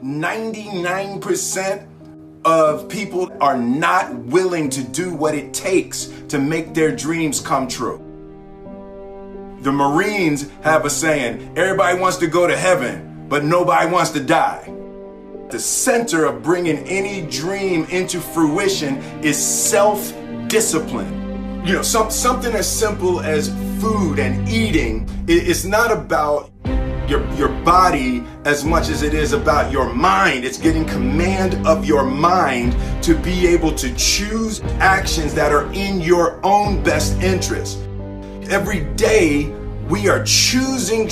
99% of people are not willing to do what it takes to make their dreams come true. The Marines have a saying, everybody wants to go to heaven, but nobody wants to die. The center of bringing any dream into fruition is self-discipline. Something as simple as food and eating. It's not about your body as much as it is about your mind. It's getting command of your mind to be able to choose actions that are in your own best interest. Every day we are choosing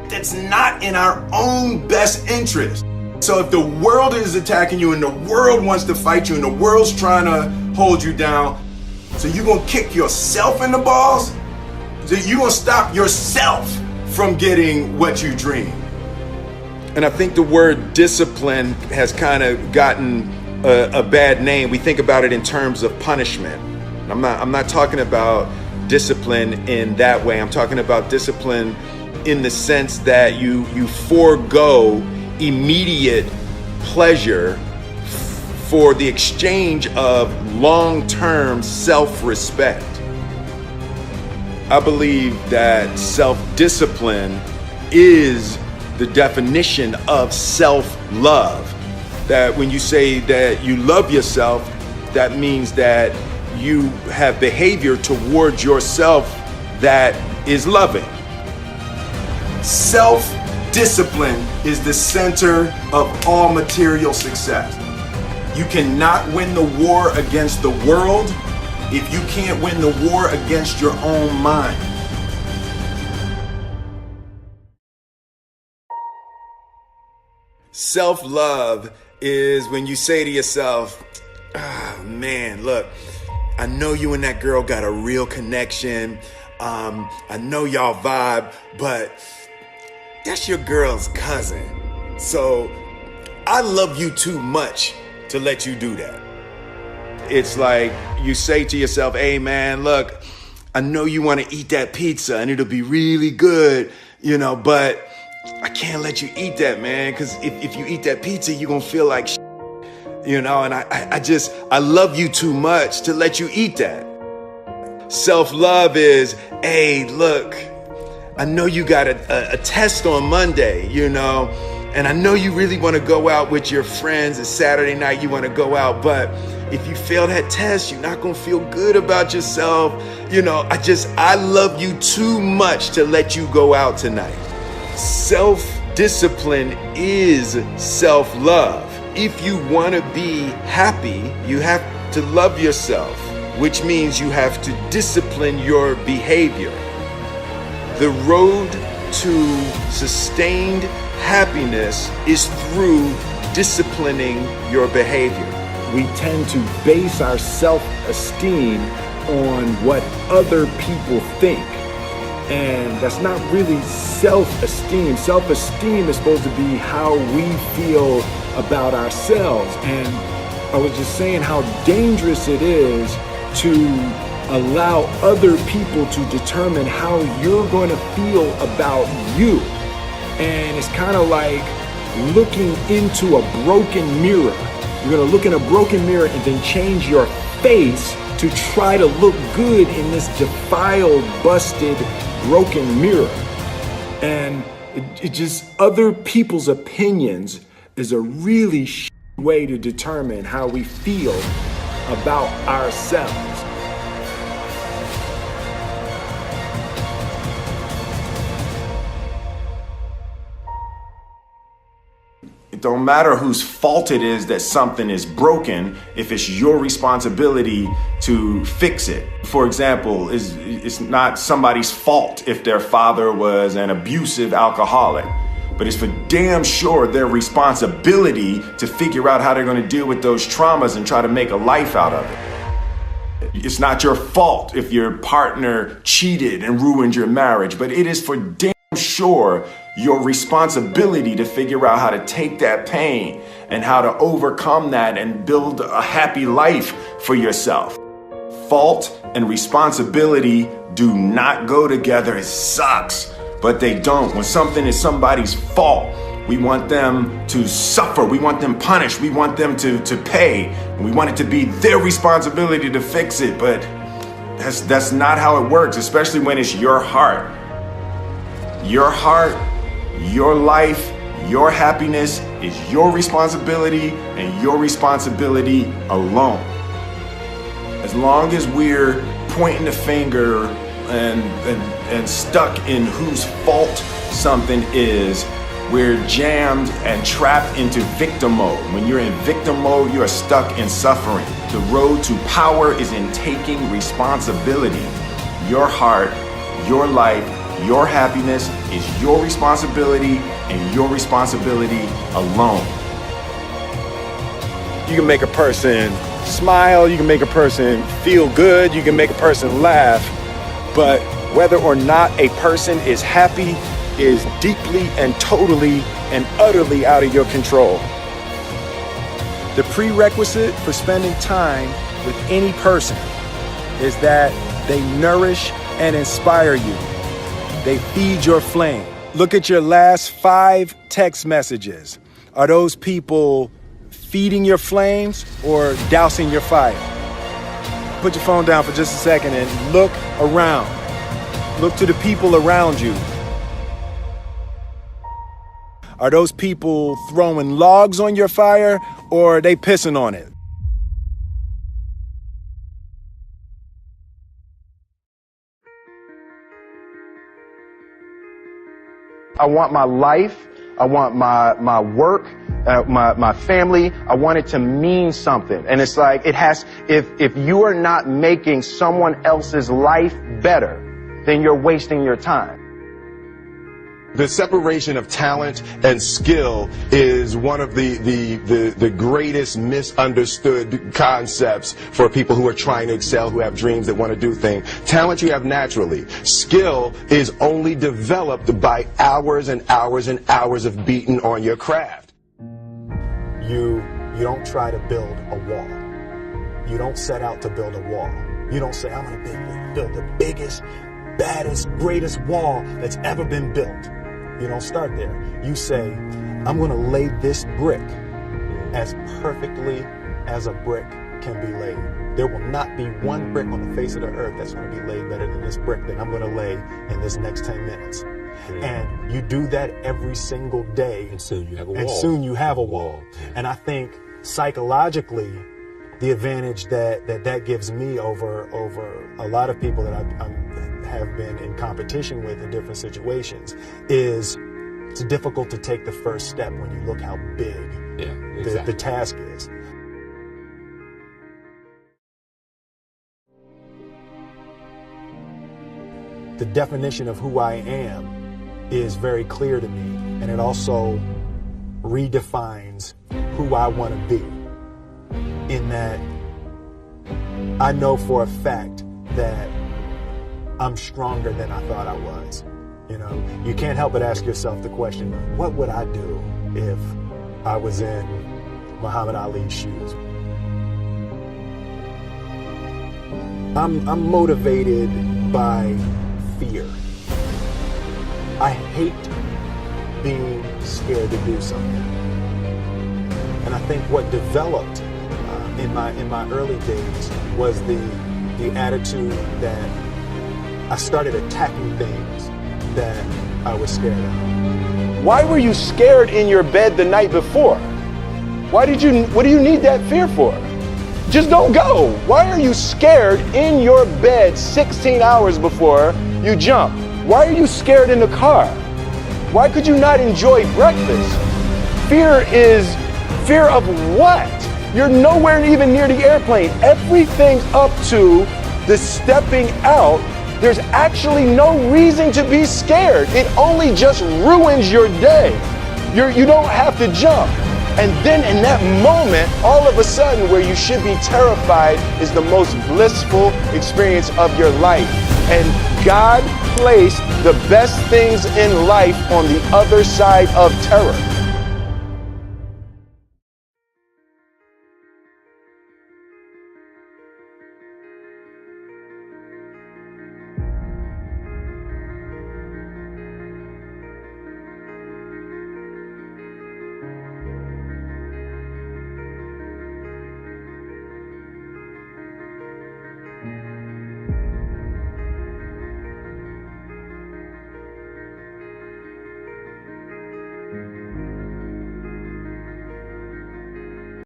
that's not in our own best interest. So if the world is attacking you and the world wants to fight you and the world's trying to hold you down, so you're gonna kick yourself in the balls? So you're gonna stop yourself from getting what you dream. And I think the word discipline has kind of gotten a bad name. We think about it in terms of punishment. I'm not talking about discipline in that way. I'm talking about discipline in the sense that you forego immediate pleasure for the exchange of long-term self-respect. I believe that self-discipline is the definition of self-love. That when you say that you love yourself, that means that you have behavior towards yourself that is loving. Self-discipline is the center of all material success. You cannot win the war against the world if you can't win the war against your own mind. Self-love is when you say to yourself, man, look, I know you and that girl got a real connection. I know y'all vibe, but that's your girl's cousin. So I love you too much to let you do that. It's like you say to yourself, hey man, look, I know you want to eat that pizza and it'll be really good, but I can't let you eat that, man, because if you eat that pizza, you're going to feel like and I love you too much to let you eat that. Self-love is, hey, look, I know you got a test on Monday, and I know you really want to go out with your friends. It's Saturday night, you want to go out, but if you fail that test, you're not going to feel good about yourself. I love you too much to let you go out tonight. Self-discipline is self-love. If you want to be happy, you have to love yourself, which means you have to discipline your behavior. The road to sustained happiness is through disciplining your behavior. We tend to base our self-esteem on what other people think. And that's not really self-esteem. Self-esteem is supposed to be how we feel about ourselves. And I was just saying how dangerous it is to allow other people to determine how you're going to feel about you. And it's kind of like looking into a broken mirror. You're going to look in a broken mirror and then change your face to try to look good in this defiled, busted, broken mirror. And it just, other people's opinions is a really way to determine how we feel about ourselves. It don't matter whose fault it is that something is broken if it's your responsibility to fix it. For example, it's not somebody's fault if their father was an abusive alcoholic, but it's for damn sure their responsibility to figure out how they're going to deal with those traumas and try to make a life out of it. It's not your fault if your partner cheated and ruined your marriage, but it is for damn sure your responsibility to figure out how to take that pain and how to overcome that and build a happy life for yourself. Fault and responsibility do not go together. It sucks, but they don't. When something is somebody's fault, We want them to suffer. We want them punished. We want them to pay. We want it to be their responsibility to fix it. But that's not how it works, especially when it's your heart. Your heart, your life, your happiness is your responsibility and your responsibility alone. As long as we're pointing the finger and stuck in whose fault something is, we're jammed and trapped into victim mode. When you're in victim mode, you are stuck in suffering. The road to power is in taking responsibility. Your heart, your life, your happiness is your responsibility and your responsibility alone. You can make a person smile, you can make a person feel good, you can make a person laugh, but whether or not a person is happy is deeply and totally and utterly out of your control. The prerequisite for spending time with any person is that they nourish and inspire you. They feed your flame. Look at your last 5 text messages. Are those people feeding your flames or dousing your fire? Put your phone down for just a second and look around. Look to the people around you. Are those people throwing logs on your fire or are they pissing on it? I want my life, I want my work, my family, I want it to mean something. And it's like, if you are not making someone else's life better, then you're wasting your time. The separation of talent and skill is one of the greatest misunderstood concepts for people who are trying to excel, who have dreams that want to do things. Talent you have naturally. Skill is only developed by hours and hours and hours of beating on your craft. You don't try to build a wall. You don't set out to build a wall. You don't say, I'm going to build the biggest, baddest, greatest wall that's ever been built. You don't start there. You say, I'm going to lay this brick as perfectly as a brick can be laid. There will not be one brick on the face of the earth that's going to be laid better than this brick that I'm going to lay in this next 10 minutes. And you do that every single day. And soon you have a wall. And soon you have a wall. And I think psychologically, the advantage that gives me over a lot of people that have been in competition with in different situations is it's difficult to take the first step when you look how big the task is. The definition of who I am is very clear to me, and it also redefines who I want to be, in that I know for a fact that I'm stronger than I thought I was. You know, you can't help but ask yourself the question, what would I do if I was in Muhammad Ali's shoes? I'm motivated by fear. I hate being scared to do something. And I think what developed in my early days was the attitude that I started attacking things that I was scared of. Why were you scared in your bed the night before? What do you need that fear for? Just don't go. Why are you scared in your bed 16 hours before you jump? Why are you scared in the car? Why could you not enjoy breakfast? Fear of what? You're nowhere even near the airplane. Everything up to the stepping out, there's actually no reason to be scared. It only just ruins your day. You don't have to jump. And then in that moment, all of a sudden, where you should be terrified is the most blissful experience of your life. And God placed the best things in life on the other side of terror.